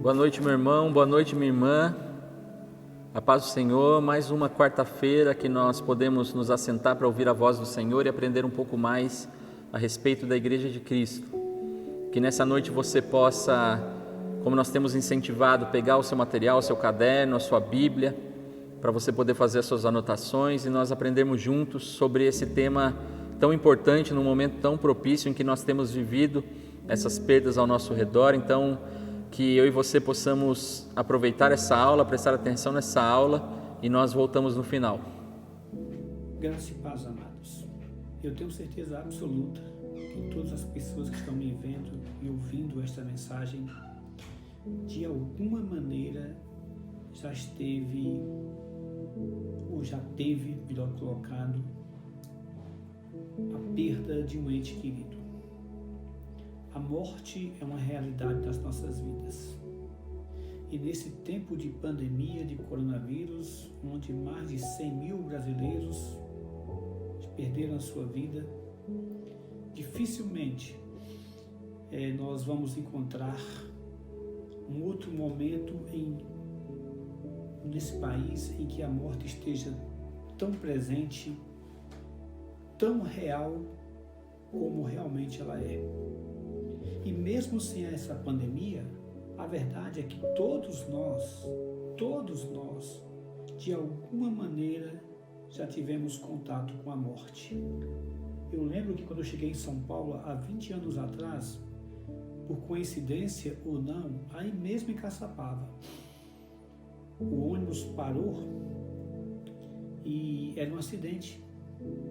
Boa noite, meu irmão, boa noite, minha irmã. A paz do Senhor, mais uma quarta-feira que nós podemos nos assentar para ouvir a voz do Senhor e aprender um pouco mais a respeito da Igreja de Cristo. Que nessa noite você possa, como nós temos incentivado, pegar o seu material, o seu caderno, a sua Bíblia, para você poder fazer as suas anotações e nós aprendermos juntos sobre esse tema tão importante, num momento tão propício em que nós temos vivido essas perdas ao nosso redor. Então, que eu e você possamos aproveitar essa aula, prestar atenção nessa aula e nós voltamos no final. Graça e paz, amados. Eu tenho certeza absoluta que todas as pessoas que estão me vendo e ouvindo esta mensagem, de alguma maneira já esteve ou já teve, melhor colocado, a perda de um ente querido. A morte é uma realidade das nossas vidas. E nesse tempo de pandemia de coronavírus, onde mais de 100 mil brasileiros perderam a sua vida, dificilmente nós vamos encontrar um outro momento nesse país em que a morte esteja tão presente, tão real como realmente ela é. E mesmo sem essa pandemia, a verdade é que todos nós, de alguma maneira, já tivemos contato com a morte. Eu lembro que quando eu cheguei em São Paulo, há 20 anos atrás, por coincidência ou não, aí mesmo em Caçapava, o ônibus parou e era um acidente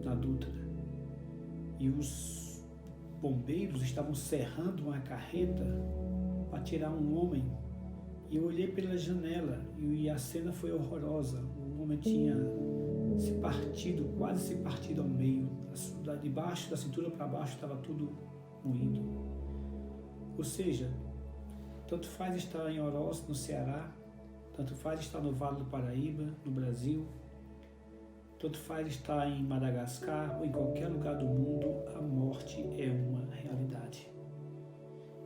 na Dutra. E os bombeiros estavam serrando uma carreta para tirar um homem. E eu olhei pela janela e a cena foi horrorosa. O homem tinha quase se partido ao meio. De baixo, da cintura para baixo, estava tudo moído. Ou seja, tanto faz estar em Oroz, no Ceará, tanto faz estar no Vale do Paraíba, no Brasil, tanto faz estar em Madagascar ou em qualquer lugar do mundo, a morte é uma realidade.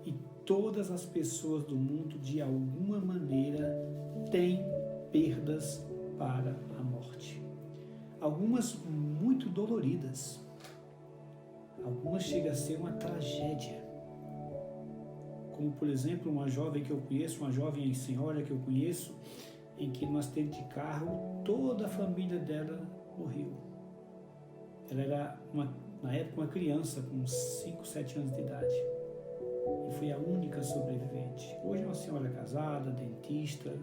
E todas as pessoas do mundo, de alguma maneira, têm perdas para a morte. Algumas muito doloridas. Algumas chegam a ser uma tragédia. Como, por exemplo, uma jovem que eu conheço, uma jovem senhora que eu conheço, em que num acidente de carro, toda a família dela morreu. Ela era, na época, uma criança com 5, 7 anos de idade. E foi a única sobrevivente. Hoje é uma senhora casada, dentista,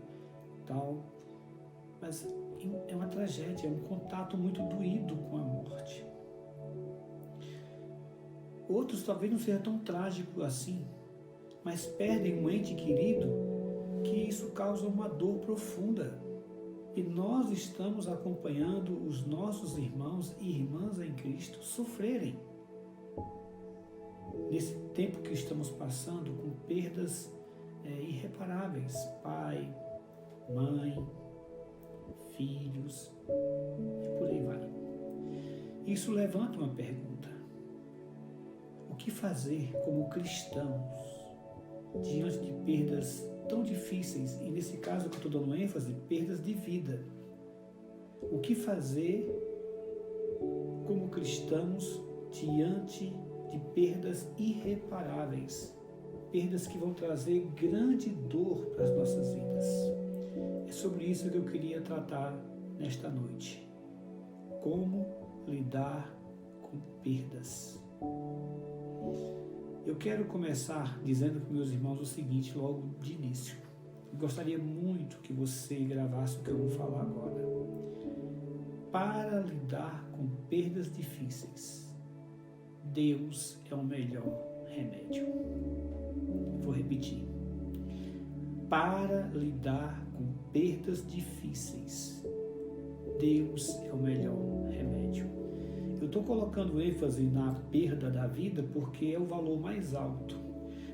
tal. Mas é uma tragédia, é um contato muito doído com a morte. Outros talvez não seja tão trágico assim, mas perdem um ente querido que isso causa uma dor profunda. E nós estamos acompanhando os nossos irmãos e irmãs em Cristo sofrerem. Nesse tempo que estamos passando com perdas irreparáveis, pai, mãe, filhos, e por aí vai. Isso levanta uma pergunta: o que fazer como cristãos diante de perdas tão difíceis, e nesse caso que eu estou dando ênfase, perdas de vida? O que fazer como cristãos diante de perdas irreparáveis, perdas que vão trazer grande dor para as nossas vidas? É sobre isso que eu queria tratar nesta noite. Como lidar com perdas. Eu quero começar dizendo para meus irmãos o seguinte, logo de início. Eu gostaria muito que você gravasse o que eu vou falar agora. Para lidar com perdas difíceis, Deus é o melhor remédio. Vou repetir. Para lidar com perdas difíceis, Deus é o melhor remédio. Eu estou colocando ênfase na perda da vida porque é o valor mais alto.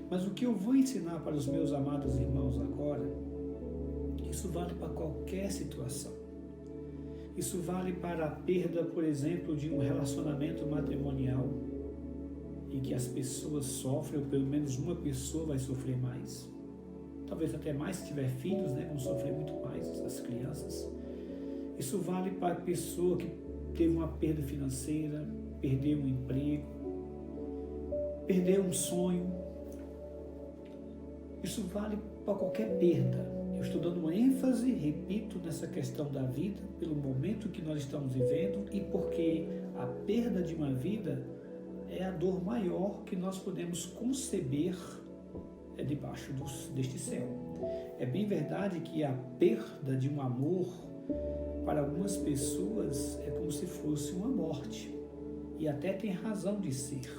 Mas o que eu vou ensinar para os meus amados irmãos agora, isso vale para qualquer situação. Isso vale para a perda, por exemplo, de um relacionamento matrimonial, em que as pessoas sofrem, ou pelo menos uma pessoa vai sofrer mais. talvez até mais se tiver filhos, né? Vão sofrer muito mais as crianças. Isso vale para a pessoa que teve uma perda financeira, perdeu um emprego, perdeu um sonho. Isso vale para qualquer perda. Eu estou dando ênfase, repito, nessa questão da vida, pelo momento que nós estamos vivendo e porque a perda de uma vida é a dor maior que nós podemos conceber debaixo deste céu. É bem verdade que a perda de um amor, para algumas pessoas, é como se fosse uma morte. E até tem razão de ser,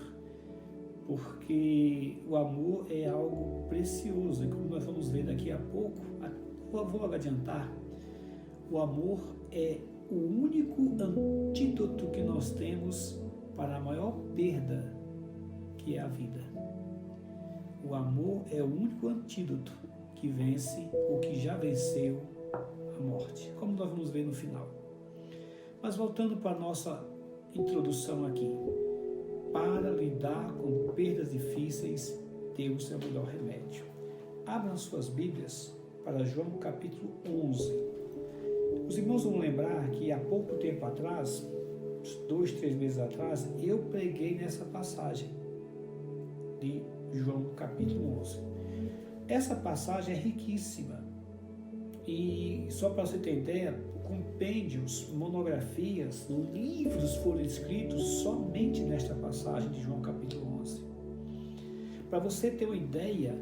porque o amor é algo precioso. E como nós vamos ver daqui a pouco, vou adiantar, o amor é o único antídoto que nós temos para a maior perda, que é a vida. O amor é o único antídoto que vence ou que já venceu a morte, como nós vamos ver no final. Mas voltando para a nossa introdução aqui, para lidar com perdas difíceis, Deus é o melhor remédio. Abram suas Bíblias para João capítulo 11. Os irmãos vão lembrar que há pouco tempo atrás, 2, 3 meses atrás, eu preguei nessa passagem de João capítulo 11. Essa passagem é riquíssima e, só para você ter ideia, compêndios, monografias, livros foram escritos somente nesta passagem de João capítulo 11. Para você ter uma ideia,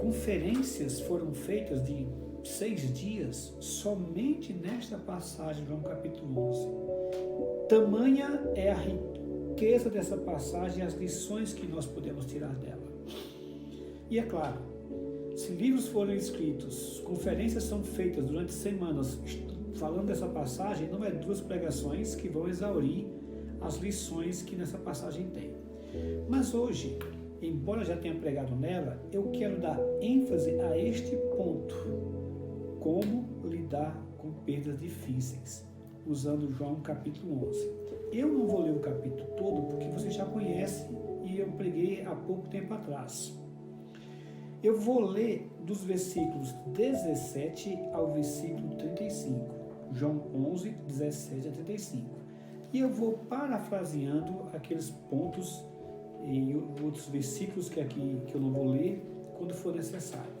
conferências foram feitas de 6 dias somente nesta passagem de João capítulo 11. Tamanha é a riqueza dessa passagem e as lições que nós podemos tirar dela. E é claro, se livros foram escritos, conferências são feitas durante semanas falando dessa passagem, não é 2 pregações que vão exaurir as lições que nessa passagem tem. Mas hoje, embora já tenha pregado nela, eu quero dar ênfase a este ponto: como lidar com perdas difíceis, usando João capítulo 11. Eu não vou ler o capítulo todo porque você já conhece e eu preguei há pouco tempo atrás. Eu vou ler dos versículos 17 ao versículo 35, João 11, 17 a 35. E eu vou parafraseando aqueles pontos e outros versículos que eu não vou ler quando for necessário.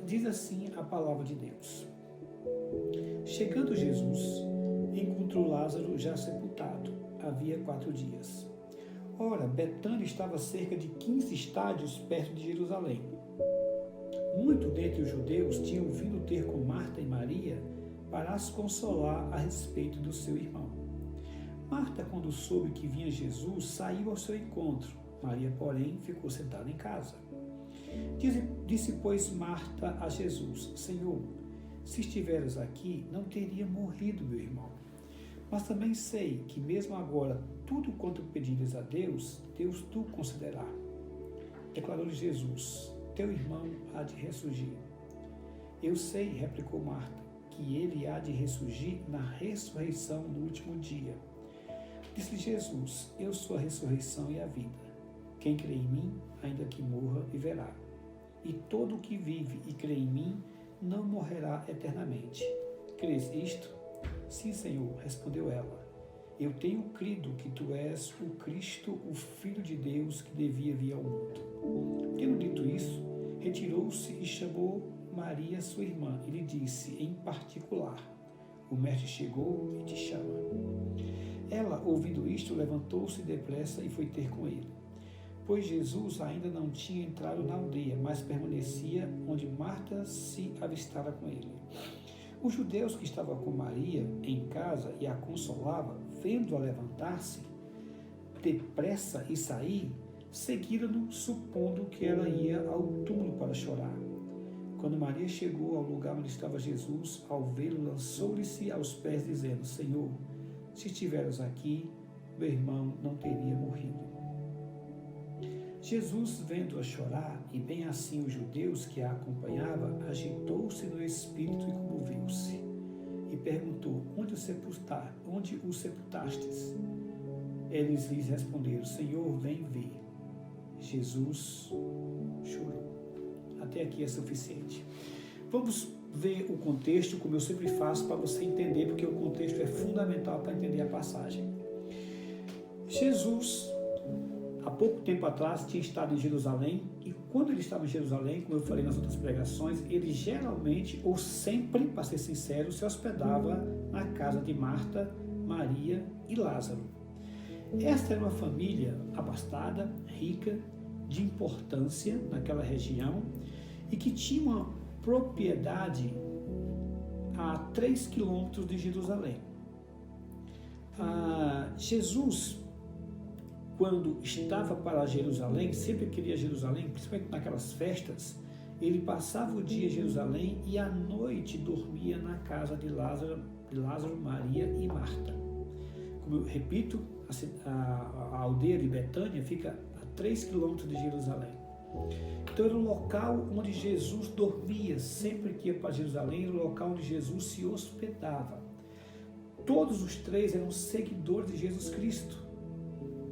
Diz assim a palavra de Deus: Chegando Jesus, encontrou Lázaro já sepultado, havia 4 dias. Ora, Betânia estava a cerca de 15 estádios perto de Jerusalém. Muitos dentre os judeus tinham vindo ter com Marta e Maria para as consolar a respeito do seu irmão. Marta, quando soube que vinha Jesus, saiu ao seu encontro. Maria, porém, ficou sentada em casa. Disse, pois, Marta a Jesus: Senhor, se estiveres aqui, não teria morrido meu irmão. Mas também sei que mesmo agora, tudo quanto pedires a Deus, Deus tu concederá. Declarou-lhe Jesus: Teu irmão há de ressurgir. Eu sei, replicou Marta, que ele há de ressurgir na ressurreição no último dia. Disse-lhe Jesus: Eu sou a ressurreição e a vida. Quem crê em mim, ainda que morra, viverá. E todo o que vive e crê em mim, não morrerá eternamente. Crês isto? Sim, Senhor, respondeu ela. Eu tenho crido que tu és o Cristo, o Filho de Deus, que devia vir ao mundo. Tendo dito isso, retirou-se e chamou Maria, sua irmã, e lhe disse em particular: O mestre chegou e te chama. Ela, ouvindo isto, levantou-se depressa e foi ter com ele. Pois Jesus ainda não tinha entrado na aldeia, mas permanecia onde Marta se avistara com ele. Os judeus que estavam com Maria em casa e a consolavam, vendo-a levantar-se depressa e sair, seguiram-no, supondo que ela ia ao túmulo para chorar. Quando Maria chegou ao lugar onde estava Jesus, ao vê-lo, lançou-lhe-se aos pés, dizendo: Senhor, se estiveres aqui, meu irmão não teria morrido. Jesus, vendo-a chorar, e bem assim os judeus que a acompanhavam, agitou-se no espírito e comoveu-se. E perguntou: Onde o sepultastes? Eles lhes responderam: Senhor, vem ver. Jesus chorou. Até aqui é suficiente. Vamos ver o contexto, como eu sempre faço, para você entender, porque o contexto é fundamental para entender a passagem. Jesus, há pouco tempo atrás, tinha estado em Jerusalém, e quando ele estava em Jerusalém, como eu falei nas outras pregações, ele geralmente, ou sempre, para ser sincero, se hospedava na casa de Marta, Maria e Lázaro. Esta era uma família abastada, rica, de importância naquela região, e que tinha uma propriedade a 3 quilômetros de Jerusalém. Jesus, quando estava para Jerusalém, sempre queria Jerusalém, principalmente naquelas festas, ele passava o dia em Jerusalém e à noite dormia na casa de Lázaro, Maria e Marta. Como eu repito, a aldeia de Betânia fica a 3 quilômetros de Jerusalém. Então era o local onde Jesus dormia, sempre que ia para Jerusalém, era o local onde Jesus se hospedava. Todos os três eram seguidores de Jesus Cristo.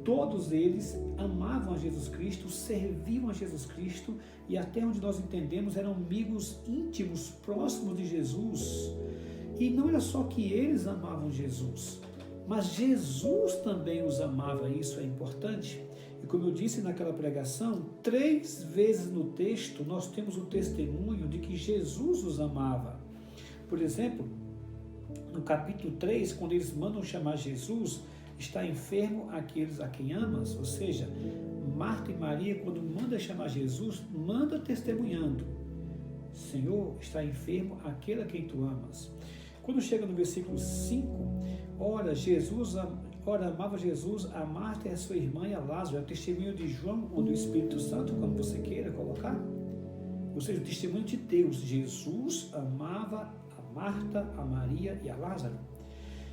Todos eles amavam a Jesus Cristo, serviam a Jesus Cristo e até onde nós entendemos eram amigos íntimos, próximos de Jesus. E não era só que eles amavam Jesus, mas Jesus também os amava, isso é importante. E como eu disse naquela pregação, 3 vezes no texto nós temos o testemunho de que Jesus os amava. Por exemplo, no capítulo 3, quando eles mandam chamar Jesus, está enfermo aqueles a quem amas, ou seja, Marta e Maria, quando manda chamar Jesus, manda testemunhando: Senhor, está enfermo aquele a quem tu amas. Quando chega no versículo 5, ora, amava Jesus a Marta e a sua irmã e a Lázaro. É o testemunho de João ou do Espírito Santo, como você queira colocar. Ou seja, o testemunho de Deus. Jesus amava a Marta, a Maria e a Lázaro.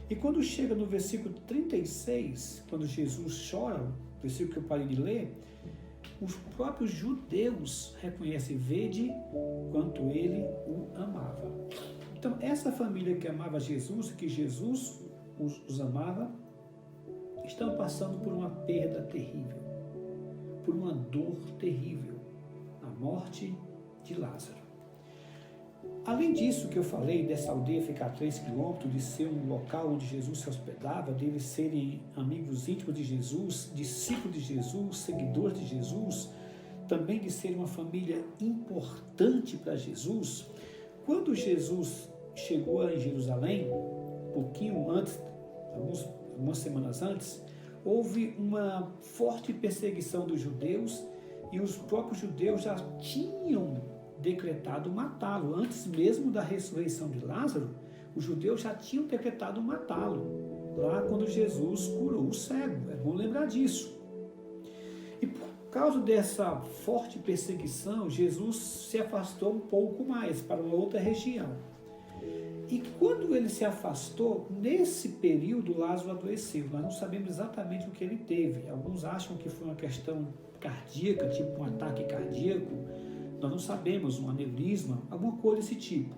E quando chega no versículo 36, quando Jesus chora, versículo que eu parei de ler, os próprios judeus reconhecem: vede quanto ele o amava. Então, essa família que amava Jesus, que Jesus os amava, estão passando por uma perda terrível, por uma dor terrível, a morte de Lázaro. Além disso que eu falei, dessa aldeia ficar a 3 quilômetros, de ser um local onde Jesus se hospedava, deles serem amigos íntimos de Jesus, discípulos de Jesus, seguidores de Jesus, também de ser uma família importante para Jesus, quando Jesus chegou em Jerusalém, um pouquinho antes, algumas semanas antes, houve uma forte perseguição dos judeus e os próprios judeus já tinham decretado matá-lo. Antes mesmo da ressurreição de Lázaro, os judeus já tinham decretado matá-lo, lá quando Jesus curou o cego. É bom lembrar disso. E por causa dessa forte perseguição, Jesus se afastou um pouco mais para uma outra região. E quando ele se afastou, nesse período Lázaro adoeceu. Nós não sabemos exatamente o que ele teve. Alguns acham que foi uma questão cardíaca, tipo um ataque cardíaco. Nós não sabemos, um aneurisma, alguma coisa desse tipo.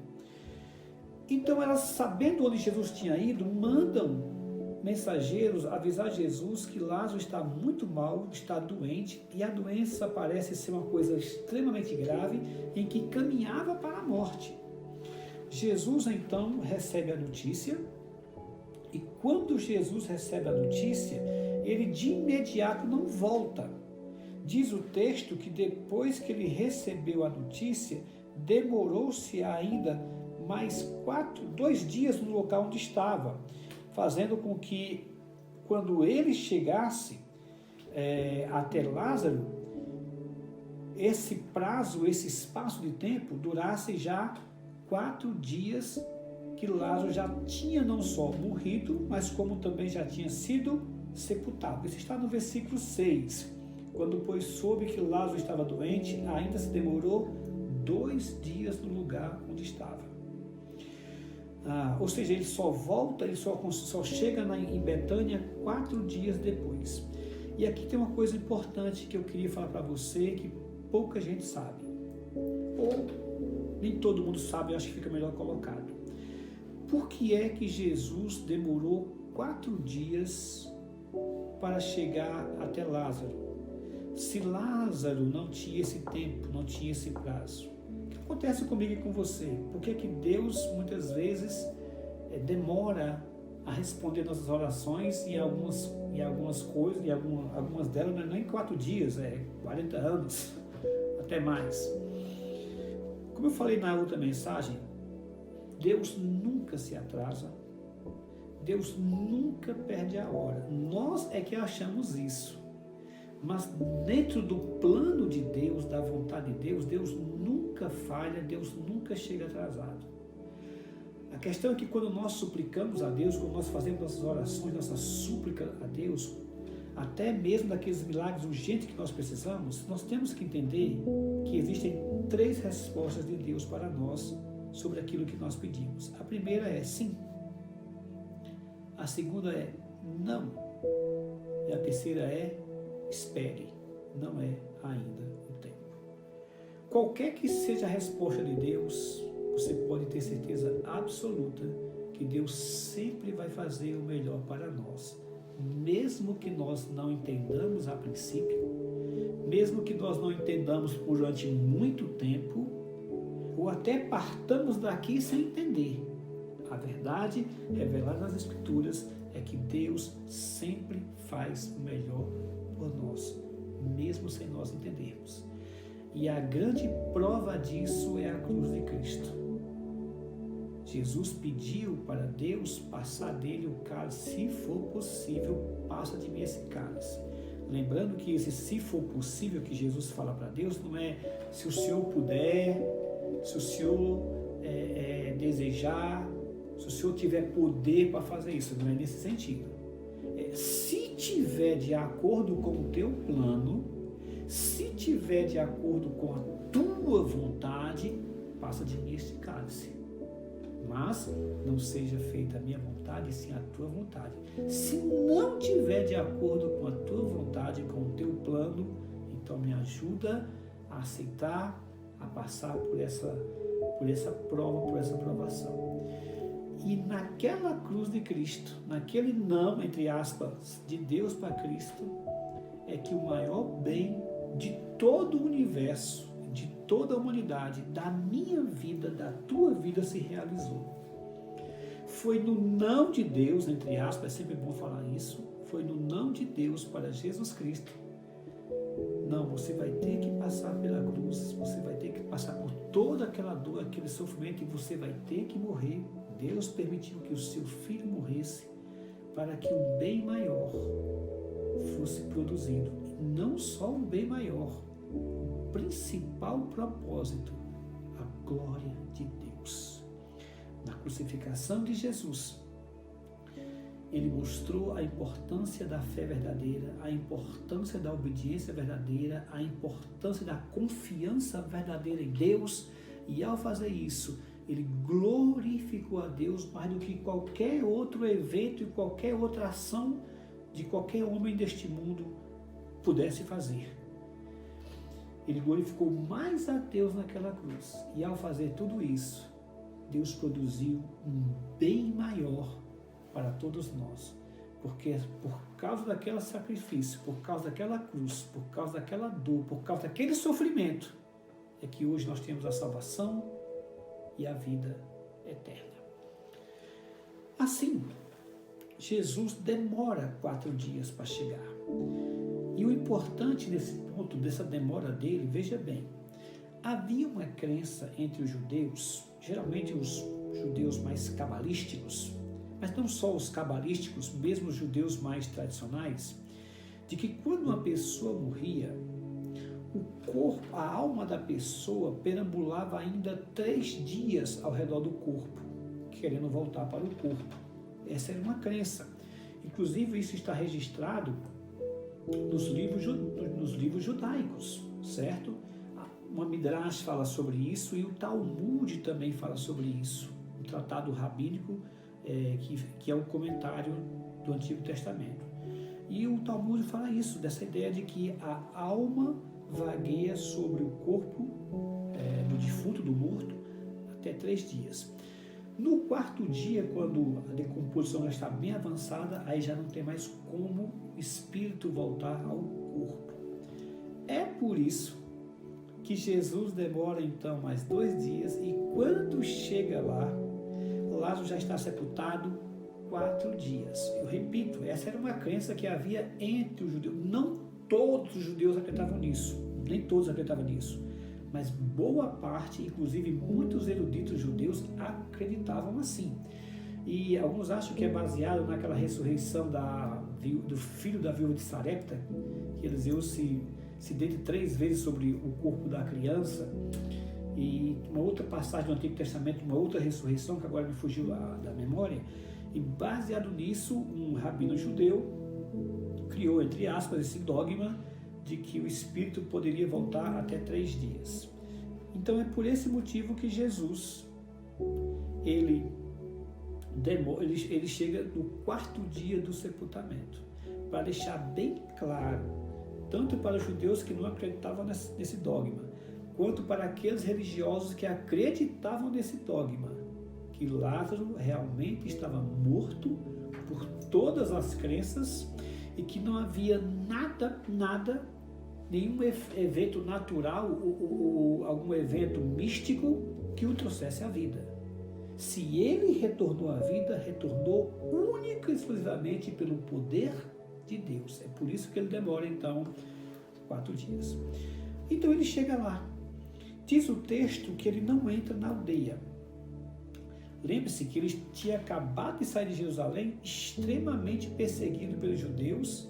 Então elas, sabendo onde Jesus tinha ido, mandam mensageiros avisar Jesus que Lázaro está muito mal, está doente, e a doença parece ser uma coisa extremamente grave, em que caminhava para a morte. Jesus então recebe a notícia, e quando Jesus recebe a notícia, ele de imediato não volta. Diz o texto que depois que ele recebeu a notícia, demorou-se ainda mais 2 dias no local onde estava, fazendo com que, quando ele chegasse até Lázaro, esse prazo, esse espaço de tempo, durasse já 4 dias que Lázaro já tinha não só morrido, mas como também já tinha sido sepultado. Isso está no versículo 6. Quando, pois, soube que Lázaro estava doente, ainda se demorou 2 dias no lugar onde estava. Ou seja, ele só volta, ele só chega em Betânia 4 dias depois. E aqui tem uma coisa importante que eu queria falar para você, que pouca gente sabe. Ou nem todo mundo sabe, eu acho que fica melhor colocado. Por que é que Jesus demorou 4 dias para chegar até Lázaro? Se Lázaro não tinha esse tempo, não tinha esse prazo, o que acontece comigo e com você? Por que que Deus muitas vezes demora a responder nossas orações e algumas coisas, e algumas delas não é nem 4 dias, 40 anos, até mais. Como eu falei na outra mensagem, Deus nunca se atrasa, Deus nunca perde a hora. Nós é que achamos isso. Mas dentro do plano de Deus, da vontade de Deus, Deus nunca falha, Deus nunca chega atrasado. A questão é que quando nós suplicamos a Deus, quando nós fazemos nossas orações, nossa súplica a Deus, até mesmo daqueles milagres urgentes que nós precisamos, nós temos que entender que existem 3 respostas de Deus para nós sobre aquilo que nós pedimos. A primeira é sim. A segunda é não. E a terceira é espere. Não é ainda o tempo. Qualquer que seja a resposta de Deus, você pode ter certeza absoluta que Deus sempre vai fazer o melhor para nós. Mesmo que nós não entendamos a princípio, mesmo que nós não entendamos durante muito tempo, ou até partamos daqui sem entender. A verdade revelada nas Escrituras é que Deus sempre faz o melhor por nós, mesmo sem nós entendermos. E a grande prova disso é a cruz de Cristo. Jesus pediu para Deus passar dele o cálice, se for possível, passa de mim esse cálice. Lembrando que esse se for possível que Jesus fala para Deus não é se o Senhor puder, se o Senhor desejar, se o Senhor tiver poder para fazer isso, não é nesse sentido. Se tiver de acordo com o teu plano, se tiver de acordo com a tua vontade, passa de mim este cálice. Mas não seja feita a minha vontade, sim a tua vontade. Se não tiver de acordo com a tua vontade, com o teu plano, então me ajuda a aceitar, a passar por essa prova, por essa provação. E naquela cruz de Cristo, naquele não, entre aspas, de Deus para Cristo, é que o maior bem de todo o universo, de toda a humanidade, da minha vida, da tua vida se realizou. Foi no não de Deus, entre aspas, é sempre bom falar isso, foi no não de Deus para Jesus Cristo. Não, você vai ter que passar pela cruz, você vai ter que passar por toda aquela dor, aquele sofrimento, e você vai ter que morrer. Deus permitiu que o seu filho morresse para que um bem maior fosse produzido. E não só um bem maior, o principal propósito, a glória de Deus. Na crucificação de Jesus, ele mostrou a importância da fé verdadeira, a importância da obediência verdadeira, a importância da confiança verdadeira em Deus, e ao fazer isso, ele glorificou a Deus mais do que qualquer outro evento e qualquer outra ação de qualquer homem deste mundo pudesse fazer. Ele glorificou mais a Deus naquela cruz, e ao fazer tudo isso, Deus produziu um bem maior para todos nós, porque por causa daquele sacrifício, por causa daquela cruz, por causa daquela dor, por causa daquele sofrimento, é que hoje nós temos a salvação e a vida eterna. Assim, Jesus demora 4 dias para chegar. E o importante nesse ponto, dessa demora dele, veja bem, havia uma crença entre os judeus, geralmente os judeus mais cabalísticos, mas não só os cabalísticos, mesmo os judeus mais tradicionais, de que quando uma pessoa morria, o corpo, a alma da pessoa perambulava ainda 3 dias ao redor do corpo, querendo voltar para o corpo. Essa era uma crença. Inclusive, isso está registrado nos livros judaicos, certo? Uma Midrash fala sobre isso e o Talmud também fala sobre isso. Um tratado rabínico que é um comentário do Antigo Testamento. E o Talmud fala isso, dessa ideia de que a alma vagueia sobre o corpo do defunto, do morto, até 3 dias. No 4º dia, quando a decomposição já está bem avançada, aí já não tem mais como o espírito voltar ao corpo. por isso que Jesus demora então mais 2 dias e quando chega lá, Lázaro já está sepultado 4 dias. Eu repito, essa era uma crença que havia entre os judeus. Não todos os judeus acreditavam nisso, nem todos acreditavam nisso, mas boa parte, inclusive muitos eruditos judeus, acreditavam assim. E alguns acham que é baseado naquela ressurreição do filho da viúva de Sarepta, que Eliseu se deita 3 vezes sobre o corpo da criança. E uma outra passagem do Antigo Testamento, uma outra ressurreição, que agora me fugiu da memória. E baseado nisso, um rabino judeu criou, entre aspas, esse dogma de que o Espírito poderia voltar até 3 dias. Então é por esse motivo que Jesus, ele chega no 4º dia do sepultamento, para deixar bem claro, tanto para os judeus que não acreditavam nesse dogma, quanto para aqueles religiosos que acreditavam nesse dogma, que Lázaro realmente estava morto por todas as crenças e que não havia nada, nenhum evento natural ou algum evento místico que o trouxesse à vida. Se ele retornou à vida, retornou única e exclusivamente pelo poder de Deus. É por isso que ele demora, então, 4 dias. Então ele chega lá. Diz o texto que ele não entra na aldeia. Lembre-se que ele tinha acabado de sair de Jerusalém, extremamente perseguido pelos judeus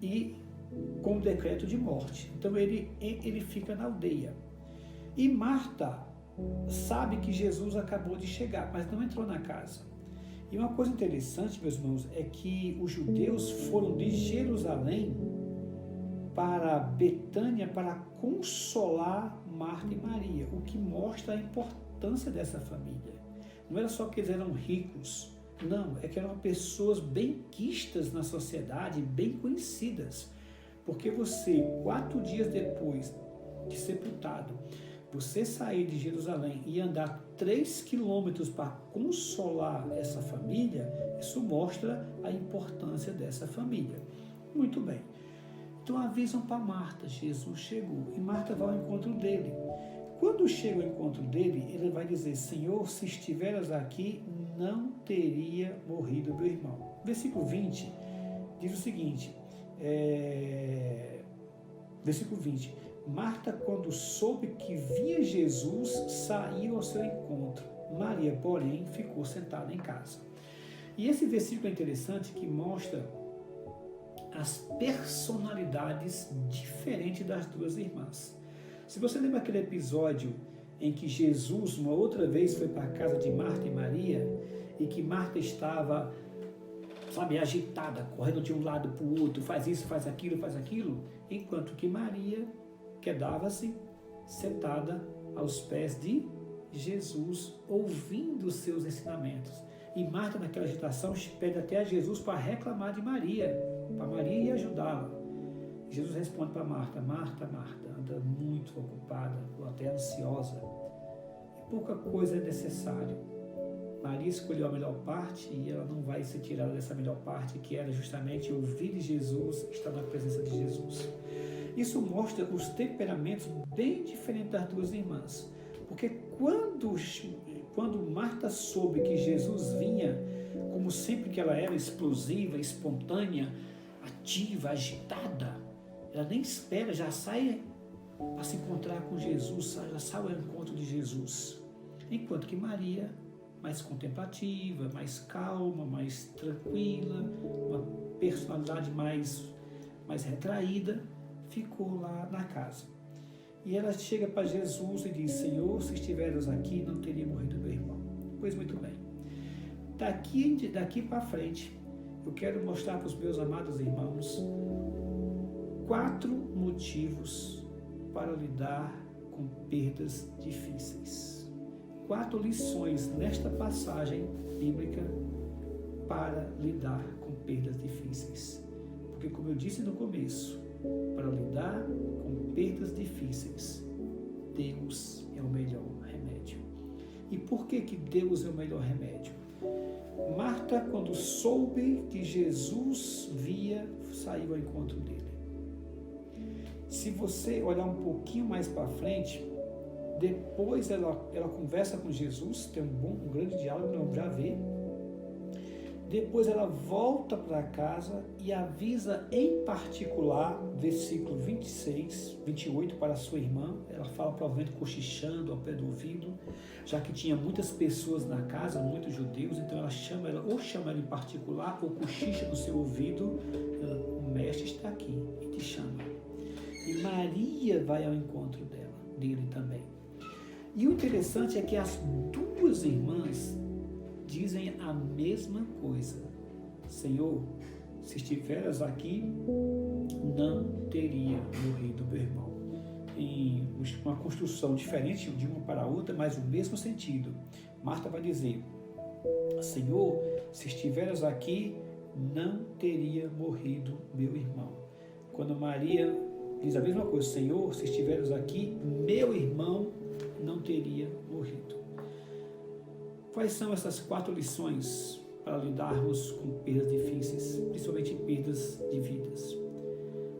e com o decreto de morte. Então ele fica na aldeia. E Marta sabe que Jesus acabou de chegar, mas não entrou na casa. E uma coisa interessante, meus irmãos, é que os judeus foram de Jerusalém para Betânia para consolar Marta e Maria, o que mostra a importância dessa família. Não era só que eles eram ricos, não, é que eram pessoas bem quistas na sociedade, bem conhecidas. Porque você, 4 dias depois de sepultado, você sair de Jerusalém e andar 3 quilômetros para consolar essa família, isso mostra a importância dessa família. Muito bem. Então avisam para Marta, Jesus chegou, e Marta vai ao encontro dele. Quando chega ao encontro dele, ele vai dizer: Senhor, se estiveras aqui, não teria morrido meu irmão. Versículo 20 diz o seguinte, versículo 20, Marta, quando soube que vinha Jesus, saiu ao seu encontro. Maria, porém, ficou sentada em casa. E esse versículo é interessante, que mostra as personalidades diferentes das 2 irmãs. Se você lembra aquele episódio em que Jesus, uma outra vez, foi para a casa de Marta e Maria, e que Marta estava, agitada, correndo de um lado para o outro, faz isso, faz aquilo, enquanto que Maria quedava-se sentada aos pés de Jesus, ouvindo os seus ensinamentos. E Marta, naquela agitação, pede até a Jesus para reclamar de Maria, para Maria ir ajudá-la. Jesus responde para Marta: Marta, anda muito ocupada, ou até ansiosa, e pouca coisa é necessário. Maria escolheu a melhor parte e ela não vai ser tirada dessa melhor parte, que era justamente ouvir de Jesus, estar na presença de Jesus. Isso mostra os temperamentos bem diferentes das 2 irmãs. Porque quando Marta soube que Jesus vinha, como sempre que ela era, explosiva, espontânea, ativa, agitada, ela nem espera, já sai para se encontrar com Jesus, já sai ao encontro de Jesus. Enquanto que Maria, mais contemplativa, mais calma, mais tranquila, uma personalidade mais retraída, ficou lá na casa. E ela chega para Jesus e diz: Senhor, se estiveres aqui, não teria morrido meu irmão. Pois muito bem. Daqui para frente, eu quero mostrar para os meus amados irmãos 4 motivos para lidar com perdas difíceis. 4 lições nesta passagem bíblica para lidar com perdas difíceis. Porque, como eu disse no começo, para lidar com perdas difíceis, Deus é o melhor remédio. E por que Deus é o melhor remédio? Marta, quando soube que Jesus via, saiu ao encontro dele. Se você olhar um pouquinho mais para frente, depois ela conversa com Jesus, tem um grande diálogo, não já vê. Depois ela volta para casa e avisa em particular, versículo 26, 28, para sua irmã. Ela fala provavelmente cochichando ao pé do ouvido, já que tinha muitas pessoas na casa, muitos judeus, então ela chama ela em particular ou cochicha no seu ouvido. O mestre está aqui e te chama. E Maria vai ao encontro dele também. E o interessante é que as duas irmãs dizem a mesma coisa. Senhor, se estiveras aqui, não teria morrido meu irmão. Em uma construção diferente de uma para a outra, mas o mesmo sentido. Marta vai dizer, Senhor, se estiveras aqui, não teria morrido meu irmão. Quando Maria diz a mesma coisa, Senhor, se estiveras aqui, meu irmão não teria morrido. Quais são essas 4 lições para lidarmos com perdas difíceis, principalmente perdas de vidas?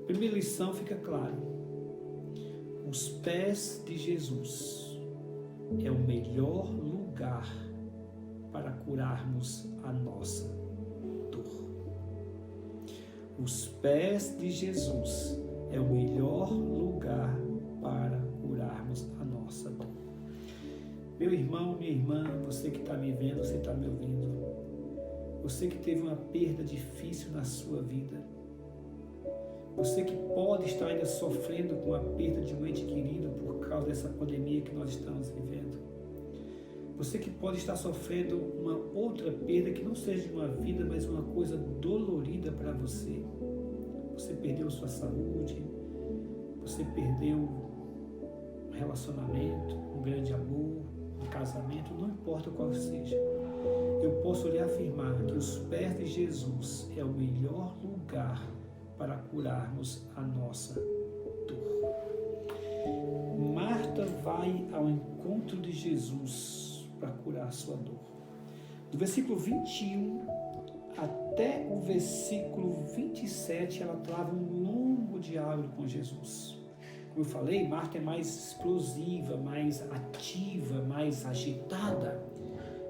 Primeira lição fica claro: os pés de Jesus é o melhor lugar para curarmos a nossa dor. Os pés de Jesus é o melhor lugar para curarmos a nossa dor. Meu irmão, minha irmã, você que está me vendo, você está me ouvindo, você que teve uma perda difícil na sua vida, você que pode estar ainda sofrendo com a perda de um ente querido por causa dessa pandemia que nós estamos vivendo, você que pode estar sofrendo uma outra perda que não seja de uma vida, mas uma coisa dolorida para você. Você perdeu sua saúde, você perdeu um relacionamento, um grande amor, um casamento, não importa qual seja. Eu posso lhe afirmar que os pés de Jesus é o melhor lugar para curarmos a nossa dor. Marta vai ao encontro de Jesus para curar a sua dor. Do versículo 21 até o versículo 27, ela trava um longo diálogo com Jesus. Como eu falei, Marta é mais explosiva, mais ativa, mais agitada.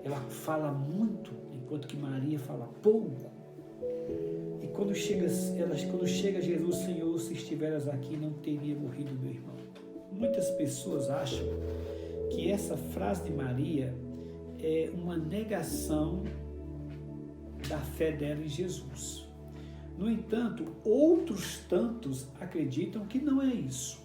Ela fala muito, enquanto que Maria fala pouco. E quando chega Jesus, Senhor, se estiveras aqui, não teria morrido meu irmão. Muitas pessoas acham que essa frase de Maria é uma negação da fé dela em Jesus. No entanto, outros tantos acreditam que não é isso.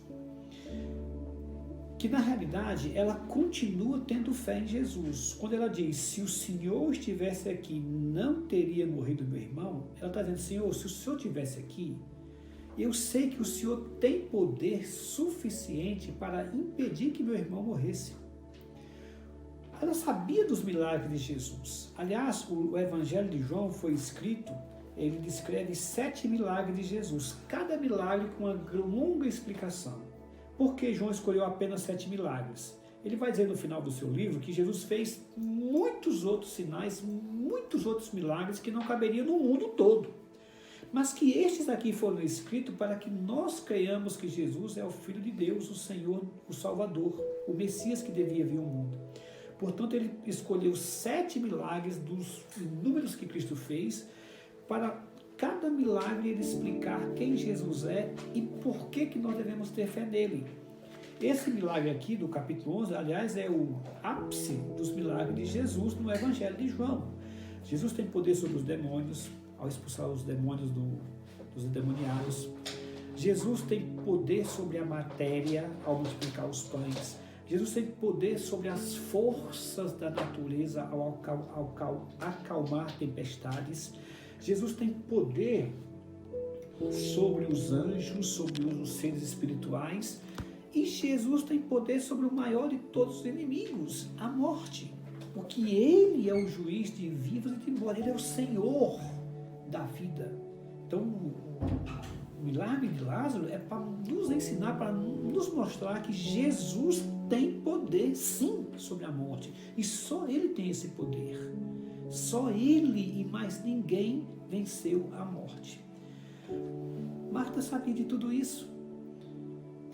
Que na realidade ela continua tendo fé em Jesus. Quando ela diz, se o Senhor estivesse aqui, não teria morrido meu irmão, ela está dizendo, Senhor, se o Senhor estivesse aqui, eu sei que o Senhor tem poder suficiente para impedir que meu irmão morresse. Ela sabia dos milagres de Jesus. Aliás, o Evangelho de João foi escrito, ele descreve 7 milagres de Jesus, cada milagre com uma longa explicação. Por que João escolheu apenas 7 milagres? Ele vai dizer no final do seu livro que Jesus fez muitos outros sinais, muitos outros milagres que não caberiam no mundo todo. Mas que estes aqui foram escritos para que nós creiamos que Jesus é o Filho de Deus, o Senhor, o Salvador, o Messias que devia vir ao mundo. Portanto, ele escolheu 7 milagres dos inúmeros que Cristo fez para cada milagre ele explicar quem Jesus é e por que nós devemos ter fé nele. Esse milagre aqui do capítulo 11, aliás, é o ápice dos milagres de Jesus no Evangelho de João. Jesus tem poder sobre os demônios, ao expulsar os demônios dos endemoniados. Jesus tem poder sobre a matéria, ao multiplicar os pães. Jesus tem poder sobre as forças da natureza, ao acalmar tempestades. Jesus tem poder sobre os anjos, sobre os seres espirituais, e Jesus tem poder sobre o maior de todos os inimigos, a morte, porque Ele é o juiz de vivos e de mortos, Ele é o Senhor da vida. Então, o milagre de Lázaro é para nos ensinar, para nos mostrar que Jesus tem poder, sim, sobre a morte, e só Ele tem esse poder. Só Ele e mais ninguém venceu a morte. Marta sabia de tudo isso.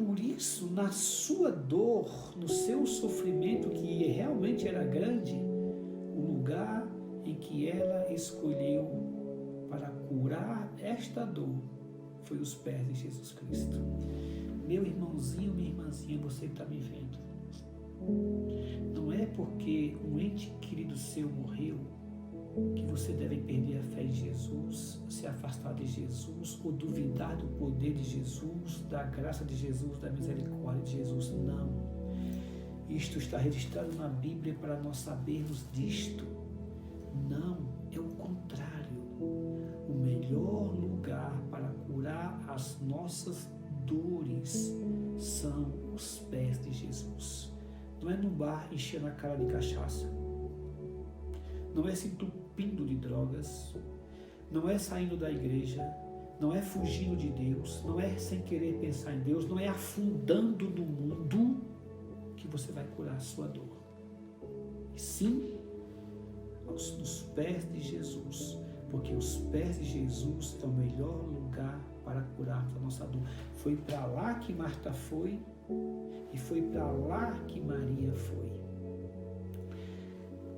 por isso, na sua dor, no seu sofrimento, que realmente era grande, o lugar em que ela escolheu para curar esta dor foi os pés de Jesus Cristo. Meu irmãozinho, minha irmãzinha, você que está me vendo, não é porque um ente querido seu morreu que você deve perder a fé em Jesus, se afastar de Jesus ou duvidar do poder de Jesus, da graça de Jesus, da misericórdia de Jesus. Não. Isto está registrado na Bíblia para nós sabermos disto. Não, é o contrário. O melhor lugar para curar as nossas dores são os pés de Jesus. Não é no bar enchendo a cara de cachaça, não é se entupindo de drogas, não é saindo da igreja, não é fugindo de Deus, não é sem querer pensar em Deus, não é afundando no mundo que você vai curar a sua dor. E sim, nos pés de Jesus, porque os pés de Jesus é o melhor lugar para curarmos a nossa dor. Foi para lá que Marta foi e foi para lá que Maria foi.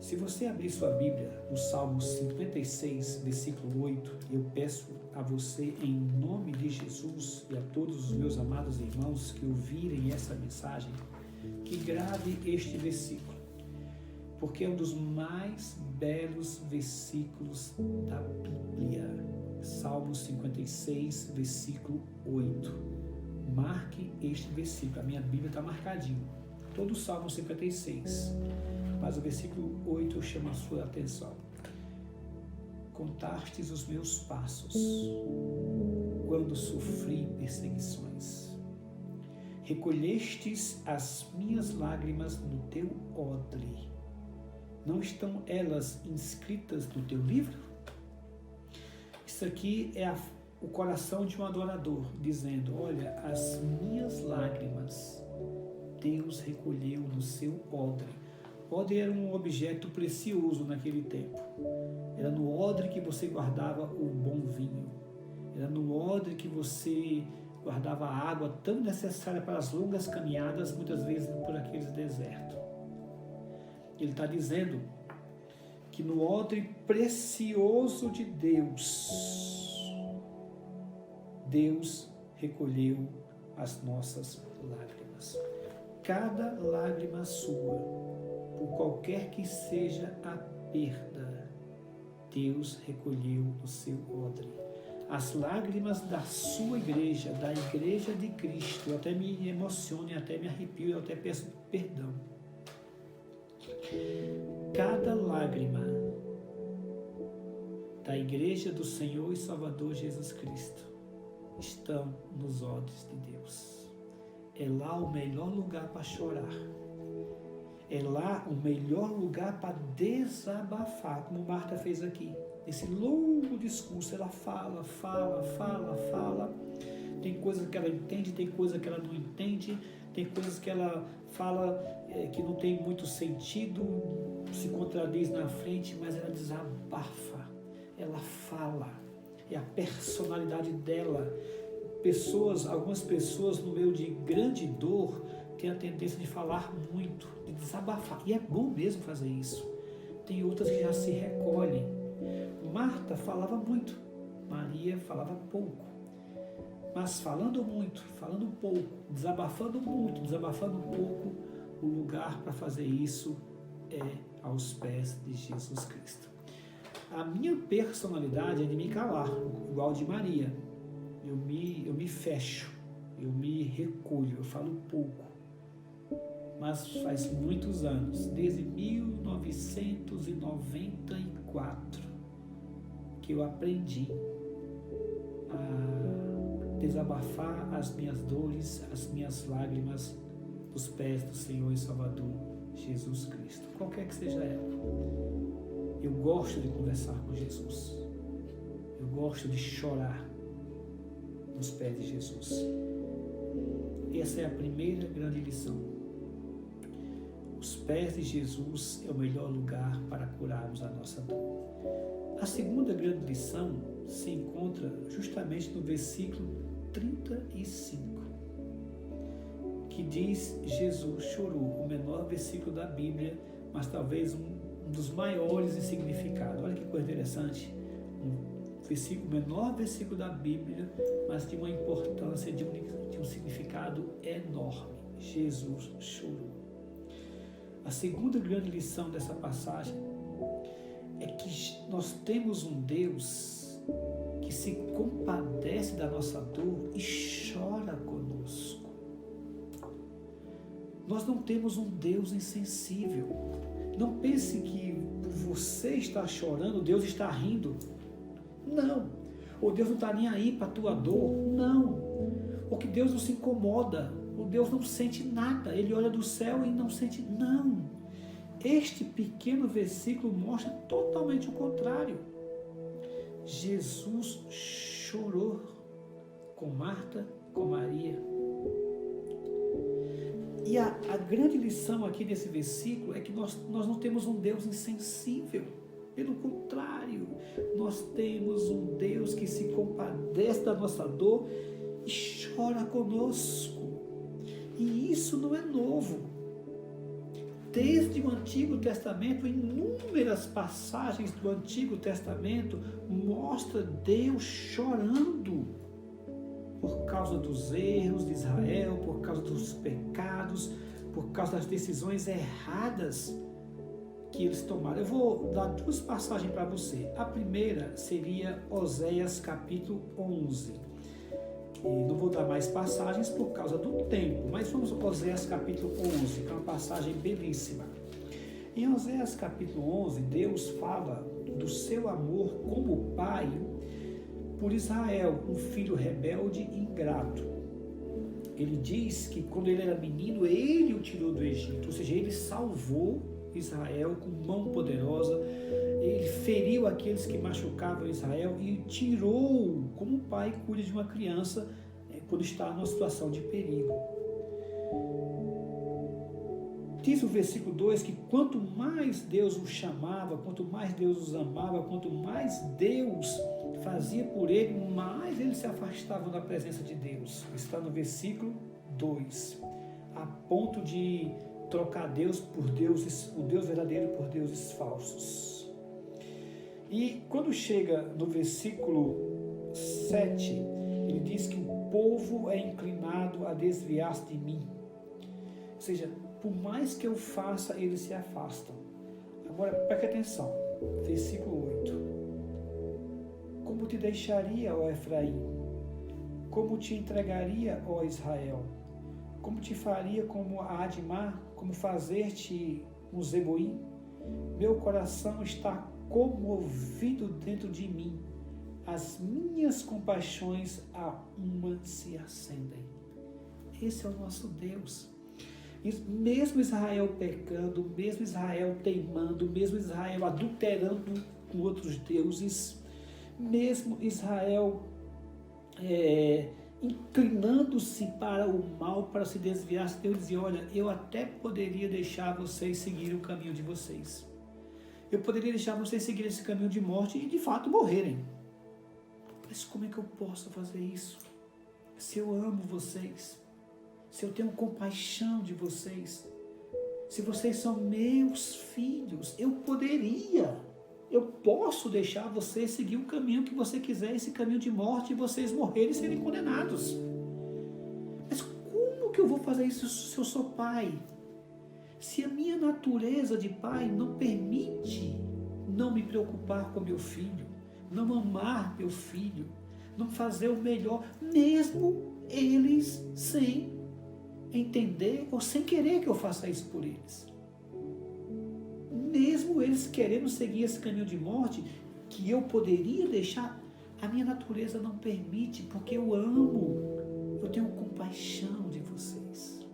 Se você abrir sua Bíblia no Salmo 56, versículo 8, eu peço a você, em nome de Jesus e a todos os meus amados irmãos que ouvirem essa mensagem, que grave este versículo, porque é um dos mais belos versículos da Bíblia. Salmo 56, versículo 8. Marque este versículo, a minha Bíblia está marcadinho, todo o Salmo 56. Mas o versículo 8 chama a sua atenção. Contastes os meus passos quando sofri perseguições. Recolhestes as minhas lágrimas no teu odre. Não estão elas inscritas no teu livro? Isso aqui é o coração de um adorador, dizendo: olha, as minhas lágrimas Deus recolheu no seu odre. Odre era um objeto precioso naquele tempo. Era no odre que você guardava o bom vinho. Era no odre que você guardava a água tão necessária para as longas caminhadas, muitas vezes por aqueles desertos. Ele está dizendo que no odre precioso de Deus, Deus recolheu as nossas lágrimas. Cada lágrima sua, por qualquer que seja a perda, Deus recolheu no seu odre. As lágrimas da sua igreja, da igreja de Cristo, eu até me emociono, até me arrepio, eu até peço perdão. Cada lágrima da igreja do Senhor e Salvador Jesus Cristo estão nos odres de Deus. É lá o melhor lugar para chorar. É lá o melhor lugar para desabafar, como Marta fez aqui. Esse longo discurso, ela fala. Tem coisas que ela entende, tem coisas que ela não entende, tem coisas que ela fala que não tem muito sentido, se contradiz na frente, mas ela desabafa, ela fala. É a personalidade dela. Algumas pessoas no meio de grande dor têm a tendência de falar muito, de desabafar. E é bom mesmo fazer isso. Tem outras que já se recolhem. Marta falava muito, Maria falava pouco. Mas falando muito, falando pouco, desabafando muito, desabafando pouco, o lugar para fazer isso é aos pés de Jesus Cristo. A minha personalidade é de me calar, igual de Maria. Eu me fecho, eu me recolho, eu falo pouco. Mas faz muitos anos, desde 1994, que eu aprendi a desabafar as minhas dores, as minhas lágrimas dos pés do Senhor e Salvador Jesus Cristo, qualquer que seja ela. Eu gosto de conversar com Jesus, eu gosto de chorar nos pés de Jesus. Essa é a primeira grande lição. Os pés de Jesus é o melhor lugar para curarmos a nossa dor. A segunda grande lição se encontra justamente no versículo 35. que diz Jesus chorou, o menor versículo da Bíblia, mas talvez um dos maiores em significado. Olha que coisa interessante. O menor versículo da Bíblia, mas de uma importância, de um significado enorme. Jesus chorou. A segunda grande lição dessa passagem é que nós temos um Deus que se compadece da nossa dor e chora conosco. Nós não temos um Deus insensível. Não pense que você está chorando, Deus está rindo. Não. Ou Deus não está nem aí para a tua dor. Não. Ou que Deus não se incomoda. Ou Deus não sente nada. Ele olha do céu e não sente. Não. Este pequeno versículo mostra totalmente o contrário. Jesus chorou com Marta, com Maria. E a grande lição aqui desse versículo é que nós não temos um Deus insensível. Pelo contrário, nós temos um Deus que se compadece da nossa dor e chora conosco. E isso não é novo. Desde o Antigo Testamento, inúmeras passagens do Antigo Testamento mostram Deus chorando por causa dos erros de Israel, por causa dos pecados, por causa das decisões erradas que eles tomaram. Eu vou dar duas passagens para você. A primeira seria Oséias capítulo 11. E não vou dar mais passagens por causa do tempo, mas vamos a Oséias capítulo 11, que é uma passagem belíssima. Em Oséias capítulo 11, Deus fala do seu amor como pai por Israel, um filho rebelde e ingrato. Ele diz que quando ele era menino, ele o tirou do Egito, ou seja, ele salvou Israel com mão poderosa, ele feriu aqueles que machucavam Israel e tirou, como o pai cuida de uma criança quando está numa situação de perigo. Diz o versículo 2 que quanto mais Deus os chamava, quanto mais Deus os amava, quanto mais Deus fazia por ele, mais eles se afastavam da presença de Deus. Está no versículo 2, a ponto de trocar Deus por deuses, o Deus verdadeiro por deuses falsos. E quando chega no versículo 7, ele diz que o povo é inclinado a desviar-se de mim. Ou seja, por mais que eu faça, eles se afastam. Agora, preste atenção, versículo 8. Como te deixaria, ó Efraim? Como te entregaria, ó Israel? Como te faria como a Admar? Como fazer-te um Zeboim? Meu coração está comovido dentro de mim. As minhas compaixões a uma se acendem. Esse é o nosso Deus. Mesmo Israel pecando, mesmo Israel teimando, mesmo Israel adulterando com outros deuses, mesmo Israel inclinando-se para o mal, para se desviar, Deus dizia, olha, eu até poderia deixar vocês seguirem o caminho de vocês. Eu poderia deixar vocês seguirem esse caminho de morte e de fato morrerem. Mas como é que eu posso fazer isso? Se eu amo vocês, se eu tenho compaixão de vocês, se vocês são meus filhos, eu posso deixar vocês seguir o caminho que você quiser, esse caminho de morte, e vocês morrerem e serem condenados. Mas como que eu vou fazer isso se eu sou pai? Se a minha natureza de pai não permite não me preocupar com meu filho, não amar meu filho, não fazer o melhor, mesmo eles sem entender ou sem querer que eu faça isso por eles. Mesmo eles querendo seguir esse caminho de morte, que eu poderia deixar, a minha natureza não permite, porque eu amo, eu tenho compaixão de vocês.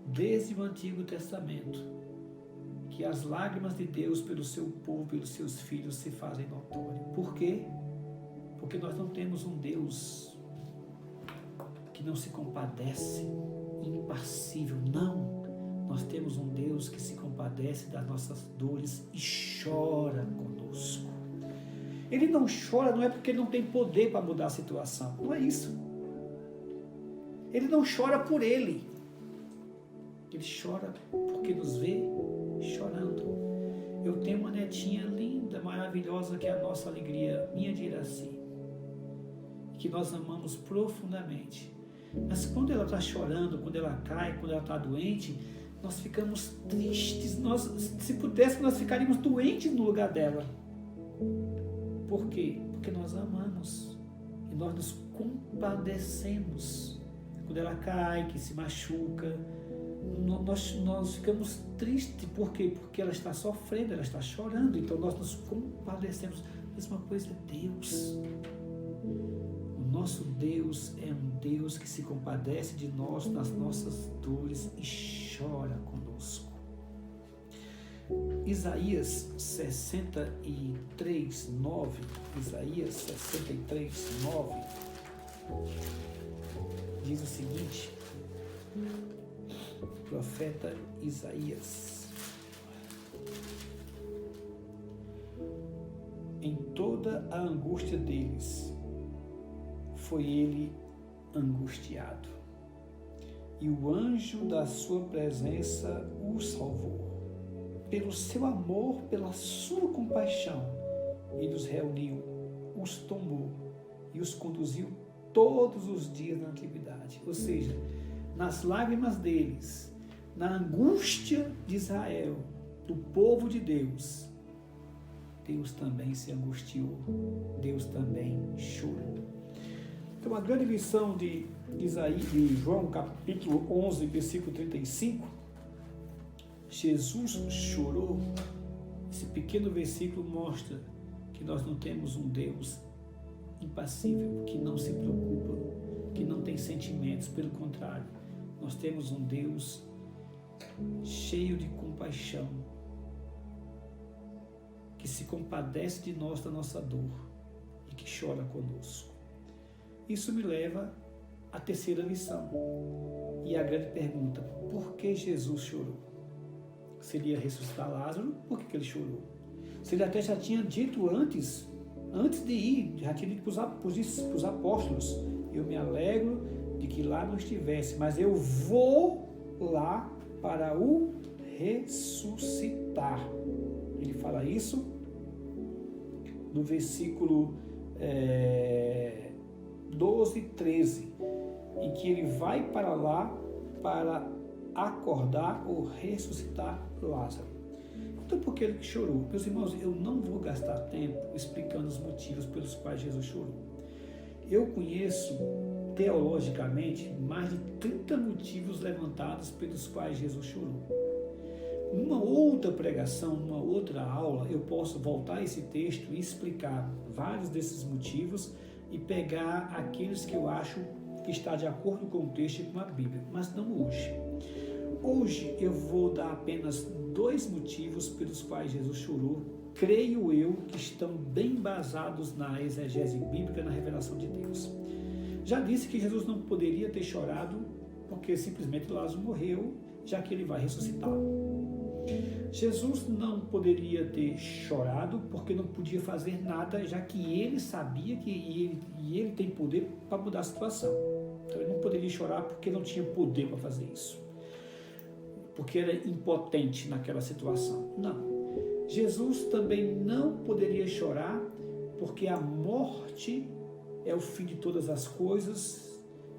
Desde o Antigo Testamento, que as lágrimas de Deus pelo seu povo, pelos seus filhos se fazem notórias. Por quê? Porque nós não temos um Deus que não se compadece, impassível, não. Nós temos um Deus que se compadece das nossas dores e chora conosco. Ele não chora, não é porque ele não tem poder para mudar a situação, não é isso. Ele não chora por ele, Ele chora porque nos vê chorando. Eu tenho uma netinha linda, maravilhosa, que é a nossa alegria, minha de Iraci, que nós amamos profundamente. Mas quando ela está chorando, quando ela cai, quando ela está doente, nós ficamos tristes. Se pudéssemos, nós ficaríamos doentes no lugar dela. Por quê? Porque nós amamos e nós nos compadecemos. Quando ela cai, que se machuca, nós ficamos tristes. Por quê? Porque ela está sofrendo, ela está chorando. Então nós nos compadecemos. A mesma coisa é Deus. O nosso Deus é um Deus que se compadece de nós nas nossas dores e chora conosco. Isaías 63, 9. Isaías 63, 9 diz o seguinte, profeta Isaías: em toda a angústia deles foi ele angustiado, e o anjo da sua presença o salvou. Pelo seu amor, pela sua compaixão, ele os reuniu, os tomou e os conduziu todos os dias na antiguidade. Ou seja, nas lágrimas deles, na angústia de Israel, do povo de Deus, Deus também se angustiou, Deus também chorou. Então, a grande lição de João, capítulo 11, versículo 35, Jesus chorou. Esse pequeno versículo mostra que nós não temos um Deus impassível, que não se preocupa, que não tem sentimentos. Pelo contrário, nós temos um Deus cheio de compaixão, que se compadece de nós, da nossa dor, e que chora conosco. Isso me leva à terceira lição e à grande pergunta: por que Jesus chorou? Se ele ia ressuscitar Lázaro, por que ele chorou? Se ele até já tinha dito antes de ir, já tinha dito para os apóstolos: eu me alegro de que lá não estivesse, mas eu vou lá para o ressuscitar. Ele fala isso no versículo 12 e 13, em que ele vai para lá para acordar ou ressuscitar Lázaro. Então, por que ele chorou? Meus irmãos, eu não vou gastar tempo explicando os motivos pelos quais Jesus chorou. Eu conheço, teologicamente, mais de 30 motivos levantados pelos quais Jesus chorou. Numa outra pregação, numa outra aula, eu posso voltar a esse texto e explicar vários desses motivos e pegar aqueles que eu acho que está de acordo com o texto e com a Bíblia, mas não hoje. Hoje eu vou dar apenas 2 motivos pelos quais Jesus chorou, creio eu que estão bem embasados na exegese bíblica, na revelação de Deus. Já disse que Jesus não poderia ter chorado porque simplesmente Lázaro morreu, já que ele vai ressuscitar. Jesus não poderia ter chorado porque não podia fazer nada, já que ele sabia que ele tem poder para mudar a situação. Então ele não poderia chorar porque não tinha poder para fazer isso, porque era impotente naquela situação. Não. Jesus também não poderia chorar porque a morte é o fim de todas as coisas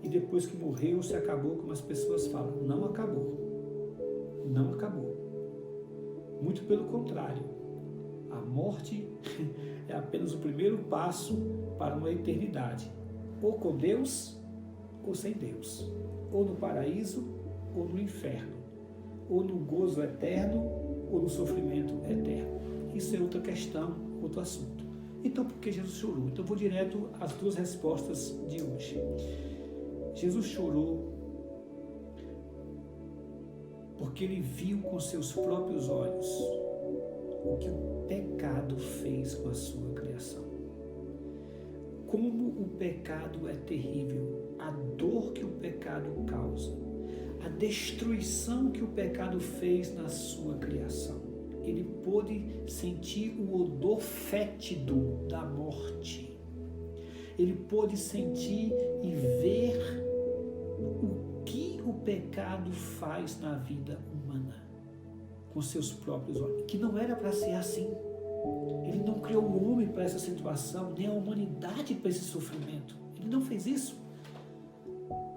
e depois que morreu se acabou, como as pessoas falam. Não acabou. Não acabou. Muito pelo contrário. A morte é apenas o primeiro passo para uma eternidade. Ou com Deus, ou sem Deus. Ou no paraíso, ou no inferno. Ou no gozo eterno, ou no sofrimento eterno. Isso é outra questão, outro assunto. Então, por que Jesus chorou? Então, eu vou direto às 2 respostas de hoje. Jesus chorou porque ele viu com seus próprios olhos o que o pecado fez com a sua criação. Como o pecado é terrível, a dor que o pecado causa, a destruição que o pecado fez na sua criação. Ele pôde sentir o odor fétido da morte. Ele pôde sentir e ver o que o pecado faz na vida humana, com seus próprios olhos, que não era para ser assim. Ele não criou o homem para essa situação, nem a humanidade para esse sofrimento. Ele não fez isso.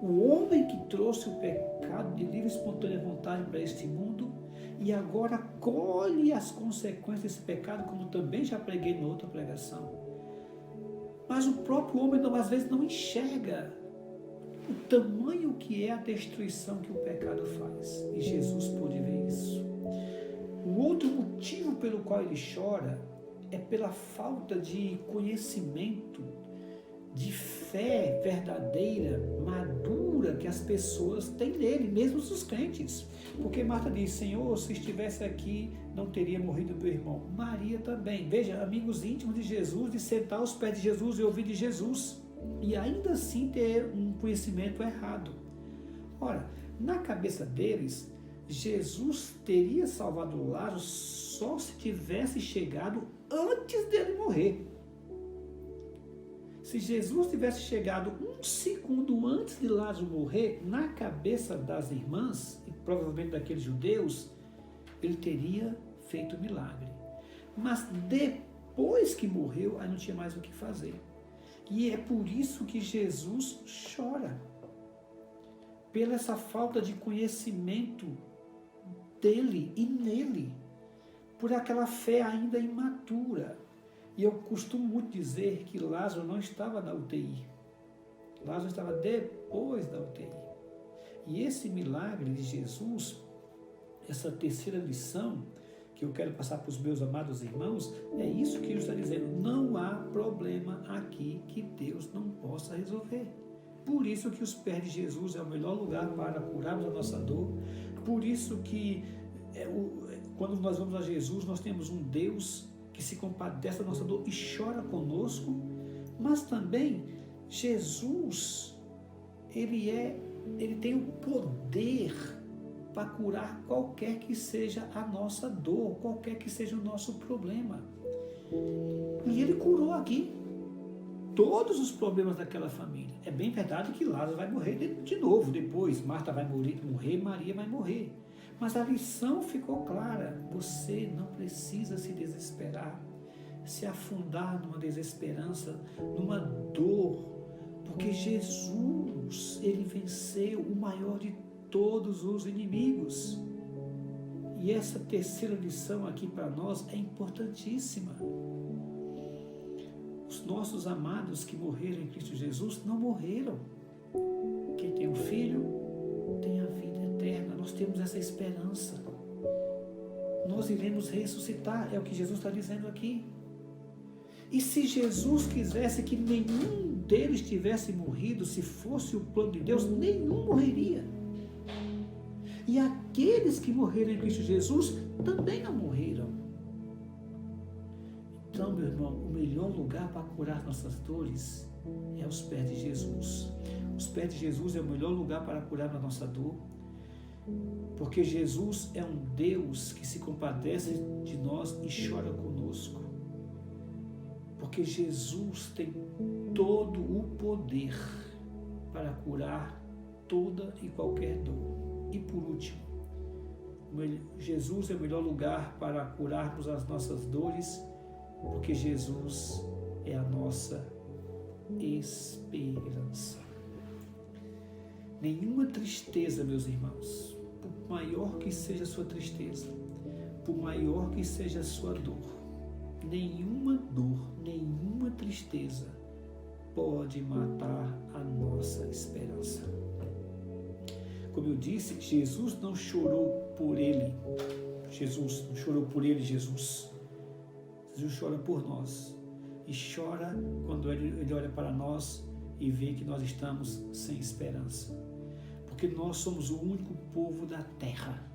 O homem que trouxe o pecado de livre e espontânea vontade para este mundo e agora colhe as consequências desse pecado, como também já preguei em outra pregação. Mas o próprio homem às vezes não enxerga o tamanho que é a destruição que o pecado faz. E Jesus pôde ver isso. O outro motivo pelo qual ele chora é pela falta de conhecimento, de fé verdadeira, madura, que as pessoas têm nele, mesmo os crentes. Porque Marta diz: Senhor, se estivesse aqui, não teria morrido meu irmão. Maria também. Veja, amigos íntimos de Jesus, de sentar aos pés de Jesus e ouvir de Jesus. E ainda assim ter um conhecimento errado. Ora, na cabeça deles, Jesus teria salvado Lázaro só se tivesse chegado antes dele morrer. Se Jesus tivesse chegado 1 segundo antes de Lázaro morrer, na cabeça das irmãs, e provavelmente daqueles judeus, ele teria feito o milagre. Mas depois que morreu, aí não tinha mais o que fazer. E é por isso que Jesus chora. Pela essa falta de conhecimento dele e nele. Por aquela fé ainda imatura. E eu costumo muito dizer que Lázaro não estava na UTI. Lázaro estava depois da UTI. E esse milagre de Jesus, essa terceira lição que eu quero passar para os meus amados irmãos, é isso que Jesus está dizendo. Não há problema aqui que Deus não possa resolver. Por isso que os pés de Jesus é o melhor lugar para curarmos a nossa dor. Por isso que quando nós vamos a Jesus, nós temos um Deus que se compadece da nossa dor e chora conosco. Mas também Jesus, ele tem o poder para curar qualquer que seja a nossa dor, qualquer que seja o nosso problema. E ele curou aqui todos os problemas daquela família. É bem verdade que Lázaro vai morrer de novo depois. Marta vai morrer, Maria vai morrer. Mas a lição ficou clara. Você não precisa se desesperar, se afundar numa desesperança, numa dor, porque Jesus, ele venceu o maior de todos os inimigos. E essa terceira lição aqui para nós é importantíssima. Os nossos amados que morreram em Cristo Jesus não morreram. Quem tem um filho tem a vida eterna. Nós temos essa esperança. Nós iremos ressuscitar, é o que Jesus está dizendo aqui. E se Jesus quisesse que nenhum deles tivesse morrido, se fosse o plano de Deus, nenhum morreria. E aqueles que morreram em Cristo Jesus também não morreram. Então, meu irmão, o melhor lugar para curar nossas dores é os pés de Jesus. Os pés de Jesus é o melhor lugar para curar a nossa dor, porque Jesus é um Deus que se compadece de nós e chora conosco. Porque Jesus tem todo o poder para curar toda e qualquer dor. E por último, Jesus é o melhor lugar para curarmos as nossas dores, porque Jesus é a nossa esperança. Nenhuma tristeza, meus irmãos, por maior que seja a sua tristeza, por maior que seja a sua dor, nenhuma dor, nenhuma tristeza pode matar a nossa esperança. Como eu disse, Jesus não chorou por ele. Jesus não chorou por ele, Jesus chora por nós. E chora quando ele olha para nós e vê que nós estamos sem esperança. Porque nós somos o único povo da terra.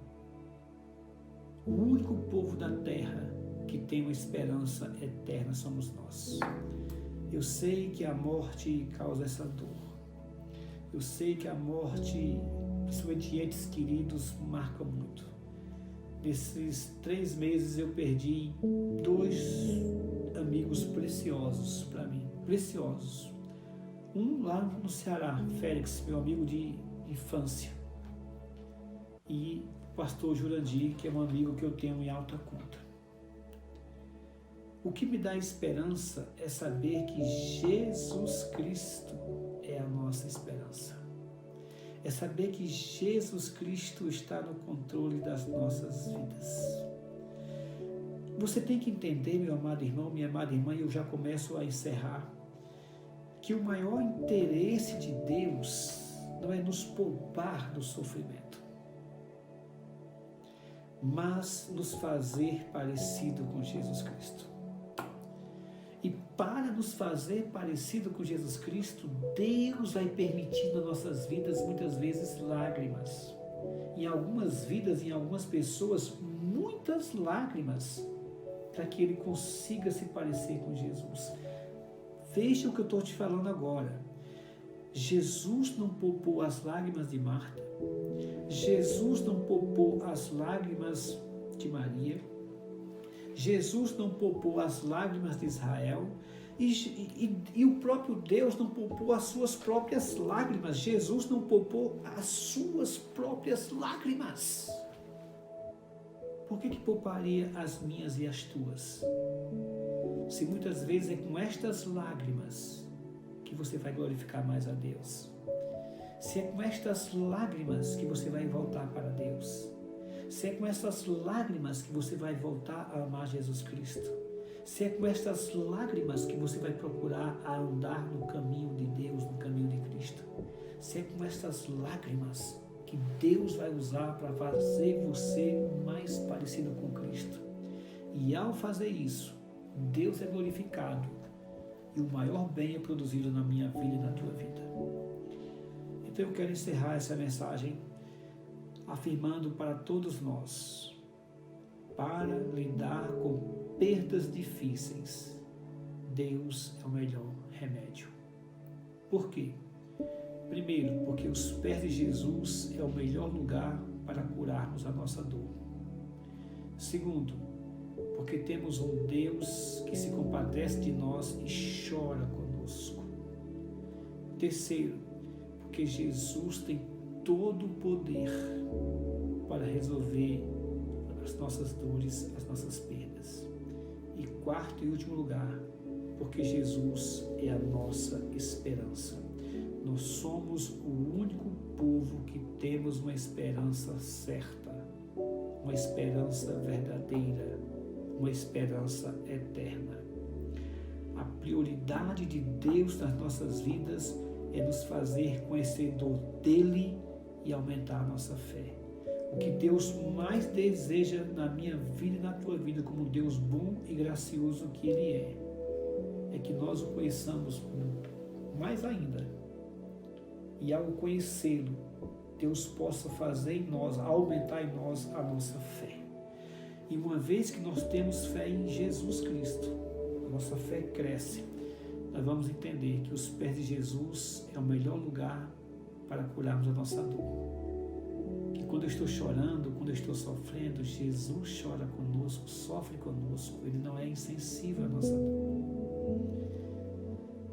O único povo da terra que tem uma esperança eterna somos nós. Eu sei que a morte causa essa dor. Eu sei que a morte, principalmente de entes queridos, marca muito. Nesses 3 meses eu perdi 2 amigos preciosos para mim, preciosos. Um lá no Ceará, Félix, meu amigo de infância, e o pastor Jurandir, que é um amigo que eu tenho em alta conta. O que me dá esperança é saber que Jesus Cristo é a nossa esperança. É saber que Jesus Cristo está no controle das nossas vidas. Você tem que entender, meu amado irmão, minha amada irmã, e eu já começo a encerrar, que o maior interesse de Deus não é nos poupar do sofrimento, mas nos fazer parecido com Jesus Cristo. E para nos fazer parecido com Jesus Cristo, Deus vai permitindo nas nossas vidas muitas vezes lágrimas. Em algumas vidas, em algumas pessoas, muitas lágrimas, para que ele consiga se parecer com Jesus. Veja o que eu estou te falando agora. Jesus não poupou as lágrimas de Marta. Jesus não poupou as lágrimas de Maria. Jesus não poupou as lágrimas de Israel. E o próprio Deus não poupou as suas próprias lágrimas. Jesus não poupou as suas próprias lágrimas. Por que pouparia as minhas e as tuas? Se muitas vezes é com estas lágrimas que você vai glorificar mais a Deus. Se é com estas lágrimas que você vai voltar para Deus. Se é com essas lágrimas que você vai voltar a amar Jesus Cristo. Se é com estas lágrimas que você vai procurar a andar no caminho de Deus, no caminho de Cristo. Se é com estas lágrimas que Deus vai usar para fazer você mais parecido com Cristo. E ao fazer isso, Deus é glorificado e o maior bem é produzido na minha vida e na tua vida. Então eu quero encerrar essa mensagem afirmando para todos nós, para lidar com perdas difíceis, Deus é o melhor remédio. Por quê? Primeiro, porque os pés de Jesus é o melhor lugar para curarmos a nossa dor. Segundo, porque temos um Deus que se compadece de nós e chora conosco. Terceiro, porque Jesus tem todo o poder para resolver as nossas dores, as nossas perdas. E quarto e último lugar, porque Jesus é a nossa esperança. Nós somos o único povo que temos uma esperança certa, uma esperança verdadeira, uma esperança eterna. A prioridade de Deus nas nossas vidas é nos fazer conhecedor dele e aumentar a nossa fé. O que Deus mais deseja na minha vida e na tua vida, como Deus bom e gracioso que Ele é que nós o conheçamos mais ainda. E ao conhecê-lo, Deus possa fazer em nós, aumentar em nós a nossa fé. E uma vez que nós temos fé em Jesus Cristo, a nossa fé cresce. Nós vamos entender que os pés de Jesus é o melhor lugar para curarmos a nossa dor. Que quando eu estou chorando, quando eu estou sofrendo, Jesus chora conosco, sofre conosco. Ele não é insensível à nossa dor.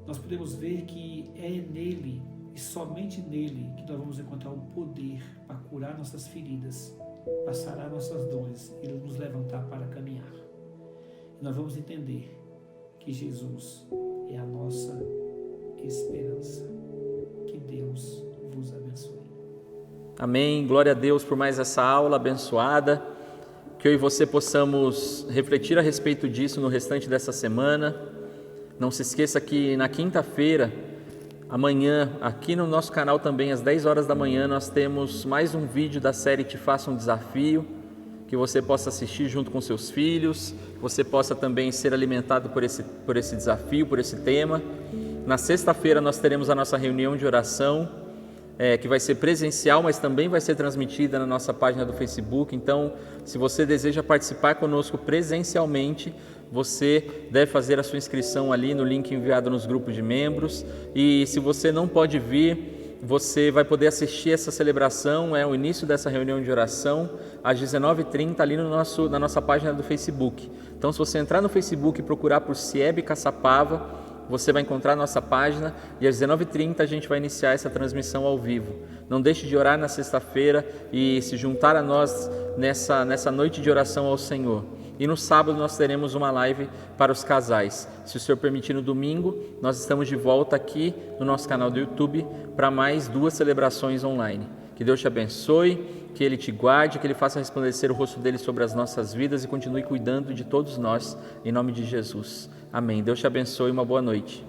Nós podemos ver que é nele e somente nele que nós vamos encontrar o poder para curar nossas feridas, para sarar nossas dores e nos levantar para caminhar. E nós vamos entender que Jesus é a nossa esperança. Que Deus vos abençoe. Amém. Glória a Deus por mais essa aula abençoada. Que eu e você possamos refletir a respeito disso no restante dessa semana. Não se esqueça que na quinta-feira, amanhã, aqui no nosso canal também, às 10 horas da manhã, nós temos mais um vídeo da série Te Faça um Desafio, que você possa assistir junto com seus filhos, você possa também ser alimentado por esse desafio, por esse tema. Na sexta-feira nós teremos a nossa reunião de oração, que vai ser presencial, mas também vai ser transmitida na nossa página do Facebook. Então, se você deseja participar conosco presencialmente, você deve fazer a sua inscrição ali no link enviado nos grupos de membros. E se você não pode vir, você vai poder assistir essa celebração, o início dessa reunião de oração, às 19h30 ali na nossa página do Facebook. Então, se você entrar no Facebook e procurar por Cieb Caçapava, você vai encontrar a nossa página e às 19h30 a gente vai iniciar essa transmissão ao vivo. Não deixe de orar na sexta-feira e se juntar a nós nessa noite de oração ao Senhor. E no sábado nós teremos uma live para os casais. Se o Senhor permitir, no domingo, nós estamos de volta aqui no nosso canal do YouTube para mais 2 celebrações online. Que Deus te abençoe, que Ele te guarde, que Ele faça resplandecer o rosto dele sobre as nossas vidas e continue cuidando de todos nós, em nome de Jesus. Amém. Deus te abençoe e uma boa noite.